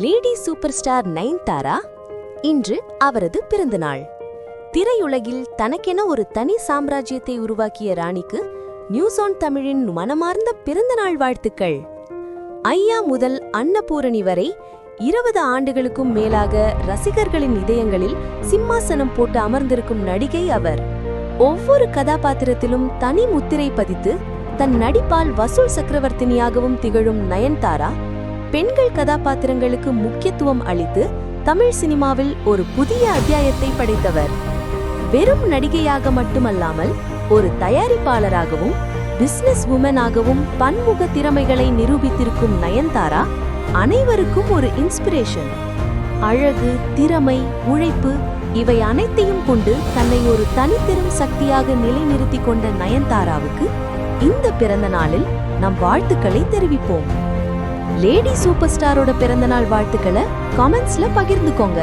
Lady super star Nayanthara இன்று அவரது பிறந்தநாள். திரையுலகில் தனக்கென ஒரு தனி சாம்ராஜ்யத்தை உருவாக்கிய ராணிக்கு நியூஸ் ஆன் தமிழின் மனமார்ந்த பிறந்தநாள் வாழ்த்துக்கள். ஐயா முதல் அன்னபூரணி வரை 20 ஆண்டுகளுக்கும் மேலாக ரசிகர்களின் இதயங்களில் சிம்மாசனம் போட்டு அமர்ந்திருக்கும் நடிகை அவர். ஒவ்வொரு கதாபாத்திரத்திலும் தனி முத்திரை பதித்து தன் நடிப்பால் வசூல் சக்கரவர்த்தினியாகவும் திகழும் நயன்தாரா பெண்கள் கதாபாத்திரங்களுக்கு முக்கியத்துவம் அளித்து தமிழ் சினிமாவில் ஒரு புதிய அத்தியாயத்தை படைத்தவர். வெறும் நடிகையாக மட்டுமல்லாமல் ஒரு தயாரிப்பாளராகவும் பிசினஸ் உமனாகவும் பன்முக திறமைகளை நிரூபித்திருக்கும் நயன்தாரா அனைவருக்கும் ஒரு இன்ஸ்பிரேஷன். அழகு, திறமை, உழைப்பு இவை அனைத்தையும் கொண்டு தன்னை ஒரு தனித்திரும் சக்தியாக நிலைநிறுத்திக் கொண்ட நயன்தாராவுக்கு இந்த பிறந்த நாளில் நம் வாழ்த்துக்களை தெரிவிப்போம். லேடி சூப்பர் ஸ்டாரோட பிறந்தநாள் வாழ்த்துக்களை கமெண்ட்ஸ்ல பகிர்ந்துக்கோங்க.